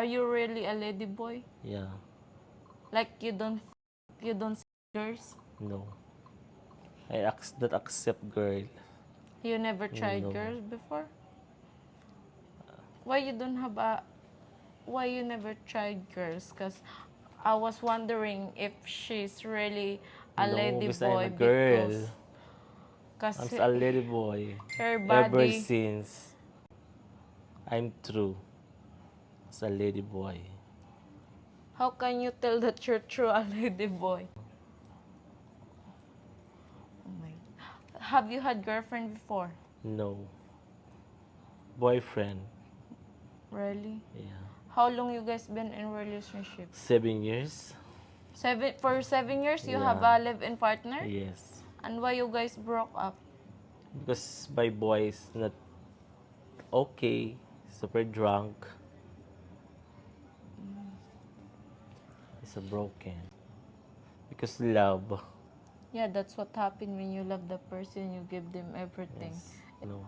Are you really a lady boy? Yeah. Like you don't see girls? No. I don't accept girl. You never tried No. girls before? Why you don't have a why you never tried girls? Cause I was wondering if she's really a No, lady because I'm a boy girl. cause I'm a lady boy. her Ever body. since I'm true as a lady boy. How can you tell that you're true a lady boy? Oh my. Have you had girlfriend before? No. Boyfriend. Really? Yeah. How long you guys been in relationship? 7 years. For 7 years you have Yeah. a live-in partner? Yes. And why you guys broke up? Because my boy is not okay. Super drunk. He's a broken. Because love. Yeah, that's what happened when you love the person, you give them everything. Yes. No.